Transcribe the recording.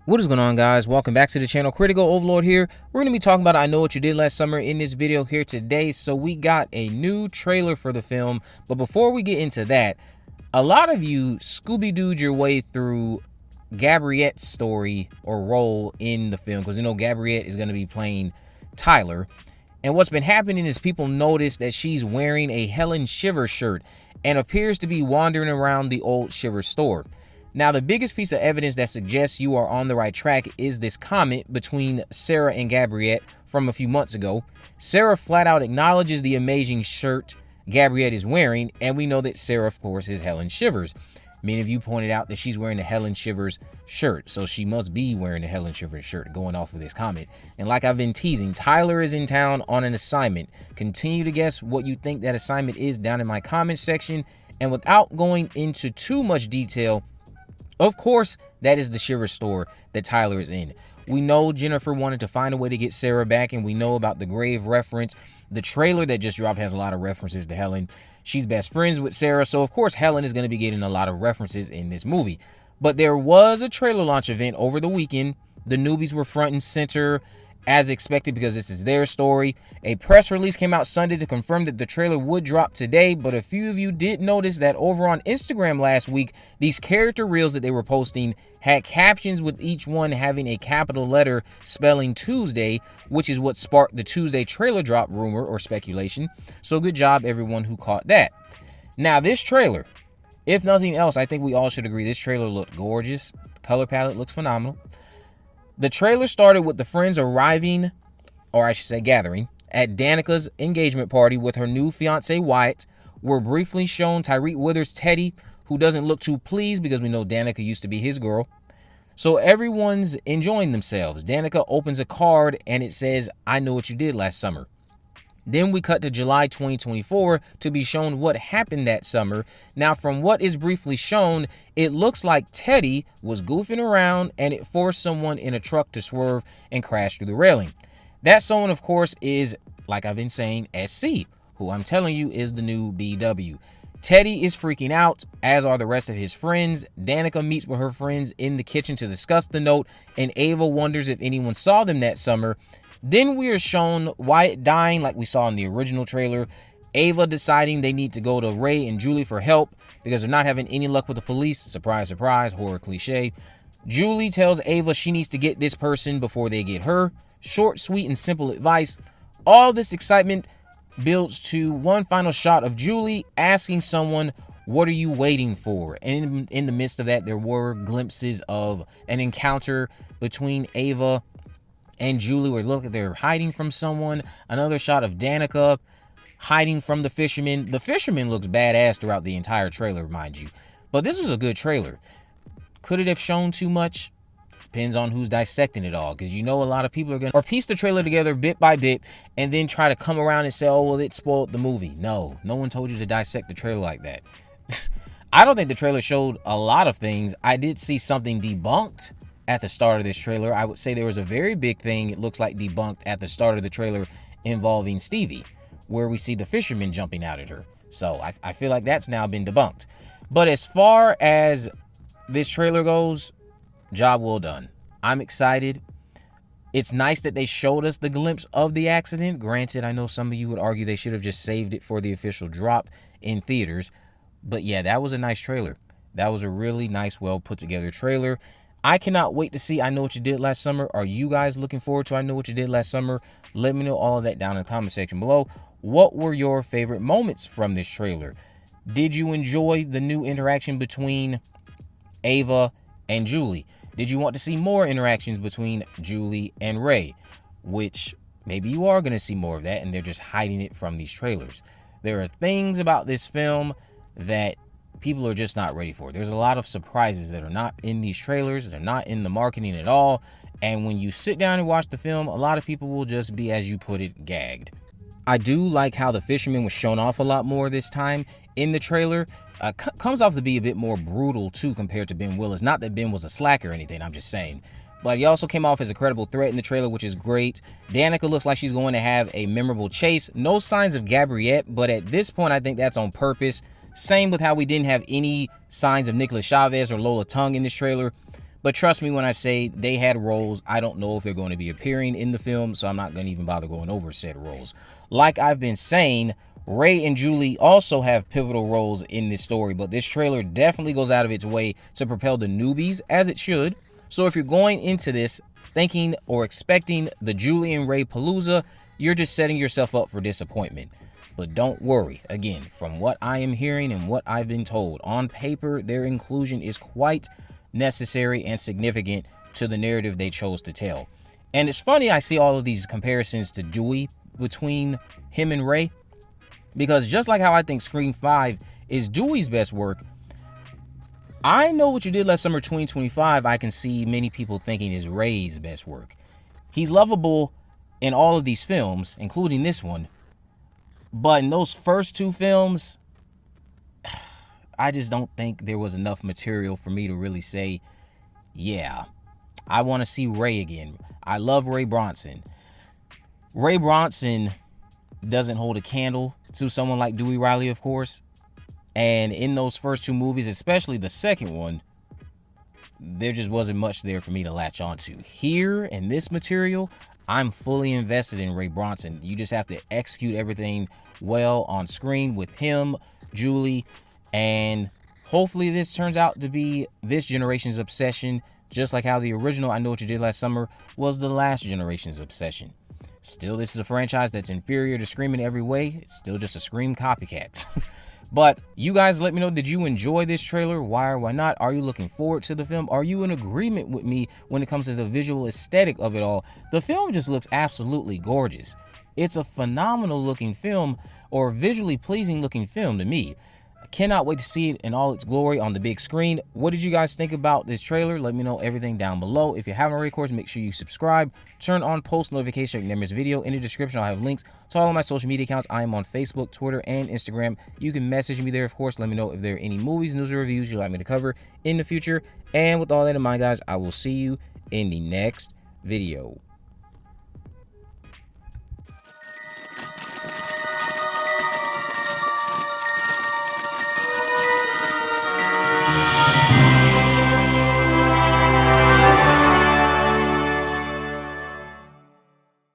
What is going on, guys? Welcome back to the channel. Critical Overlord here. We're going to be talking about I Know What You Did Last Summer in this video here today. So we got a new trailer for the film. But before we get into that, a lot of you Scooby-Dooed your way through Gabriette's story or role in the film. Because you know Gabriette is going to be playing Tyler. And what's been happening is people notice that she's wearing a Helen Shivers shirt and appears to be wandering around the old Shivers store. Now, the biggest piece of evidence that suggests you are on the right track is this comment between Sarah and Gabriette from a few months ago. Sarah flat out acknowledges the amazing shirt Gabriette is wearing, and we know that Sarah, of course, is Helen Shivers. Many of you pointed out that she's wearing a Helen Shivers shirt, so she must be wearing a Helen Shivers shirt going off of this comment. And like I've been teasing, Tyler is in town on an assignment. Continue to guess what you think that assignment is down in my comment section. And without going into too much detail, of course, that is the Shivers store that Tyler is in. We know Jennifer wanted to find a way to get Sarah back, and we know about the grave reference. The trailer that just dropped has a lot of references to Helen. She's best friends with Sarah, so of course Helen is going to be getting a lot of references in this movie. But there was a trailer launch event over the weekend. The newbies were front and center, as expected, because this is their story. A press release came out Sunday to confirm that the trailer would drop today, but a few of you did notice that over on Instagram last week, these character reels that they were posting had captions with each one having a capital letter spelling Tuesday, which is what sparked the Tuesday trailer drop rumor or speculation. So good job, everyone who caught that. Now, this trailer, if nothing else, I think we all should agree this trailer looked gorgeous. The color palette looks phenomenal. The trailer started with the friends arriving, or I should say gathering, at Danica's engagement party with her new fiancé Wyatt. We're briefly shown Tyreek Withers' Teddy, who doesn't look too pleased because we know Danica used to be his girl. So everyone's enjoying themselves. Danica opens a card and it says, "I know what you did last summer." Then we cut to July 2024 to be shown what happened that summer. Now, from what is briefly shown, it looks like Teddy was goofing around and it forced someone in a truck to swerve and crash through the railing. That someone, of course, is, like I've been saying, SC, who I'm telling you is the new BW. Teddy is freaking out, as are the rest of his friends. Danica meets with her friends in the kitchen to discuss the note, and Ava wonders if anyone saw them that summer. Then we are shown Wyatt dying like we saw in the original trailer. Ava deciding they need to go to Ray and Julie for help because they're not having any luck with the police. Surprise, surprise, horror cliche. Julie tells Ava she needs to get this person before they get her. Short, sweet, and simple advice. All this excitement builds to one final shot of Julie asking someone, "What are you waiting for?" And in the midst of that, there were glimpses of an encounter between Ava and Julie, where look, they're hiding from someone. Another shot of Danica hiding from the fisherman. The fisherman looks badass throughout the entire trailer, mind you. But this was a good trailer. Could it have shown too much? Depends on who's dissecting it all, because you know a lot of people are going to piece the trailer together bit by bit and then try to come around and say, "Oh, well, it spoiled the movie." No one told you to dissect the trailer like that. I don't think the trailer showed a lot of things. I did see something debunked at the start of this trailer. I would say there was a very big thing, it looks like, debunked at the start of the trailer involving Stevie, where we see the fisherman jumping out at her. So I feel like that's now been debunked. But as far as this trailer goes, job well done. I'm excited. It's nice that they showed us the glimpse of the accident. Granted, I know some of you would argue they should have just saved it for the official drop in theaters. But yeah, that was a nice trailer. That was a really nice, well put together trailer. I cannot wait to see I Know What You Did Last Summer. Are you guys looking forward to I Know What You Did Last Summer? Let me know all of that down in the comment section below. What were your favorite moments from this trailer? Did you enjoy the new interaction between Ava and Julie? Did you want to see more interactions between Julie and Ray? Which maybe you are going to see more of that and they're just hiding it from these trailers. There are things about this film that people are just not ready for. There's a lot of surprises that are not in these trailers. They're not in the marketing at all. And when you sit down and watch the film, a lot of people will just be, as you put it, gagged. I do like how the fisherman was shown off a lot more this time in the trailer. Comes off to be a bit more brutal, too, compared to Ben Willis. Not that Ben was a slacker or anything, I'm just saying. But he also came off as a credible threat in the trailer, which is great. Danica looks like she's going to have a memorable chase. No signs of Gabriette, but at this point, I think that's on purpose. Same with how we didn't have any signs of Nicholas Chavez or Lola Tongue in this trailer. But trust me when I say they had roles. I don't know if they're going to be appearing in the film, so I'm not going to even bother going over said roles. Like I've been saying, Ray and Julie also have pivotal roles in this story, but this trailer definitely goes out of its way to propel the newbies, as it should. So if you're going into this thinking or expecting the Julie and Ray Palooza, you're just setting yourself up for disappointment. But don't worry, again, from what I am hearing and what I've been told, on paper, their inclusion is quite necessary and significant to the narrative they chose to tell. And it's funny I see all of these comparisons to Dewey between him and Ray, because just like how I think Scream 5 is Dewey's best work, I Know What You Did Last Summer 2025, I can see many people thinking is Ray's best work. He's lovable in all of these films, including this one, but in those first two films, I just don't think there was enough material for me to really say, yeah, I want to see Ray again. I love Ray Bronson. Ray Bronson doesn't hold a candle to someone like Dewey Riley, of course. And in those first two movies, especially the second one, there just wasn't much there for me to latch onto. Here in this material, I'm fully invested in Ray Bronson. You just have to execute everything well on screen with him, Julie, and hopefully this turns out to be this generation's obsession, just like how the original I Know What You Did Last Summer was the last generation's obsession. Still, this is a franchise that's inferior to Scream in every way. It's still just a Scream copycat. But you guys let me know, did you enjoy this trailer? Why or why not? Are you looking forward to the film? Are you in agreement with me when it comes to the visual aesthetic of it all? The film just looks absolutely gorgeous. It's a phenomenal looking film, or visually pleasing looking film to me. I cannot wait to see it in all its glory on the big screen. What did you guys think about this trailer? Let me know everything down below. If you haven't already, of course, make sure you subscribe, turn on post notifications so you can never miss a video. In the description, I'll have links to all of my social media accounts. I am on Facebook, Twitter, and Instagram. You can message me there, of course. Let me know if there are any movies, news, or reviews you'd like me to cover in the future. And with all that in mind, guys, I will see you in the next video.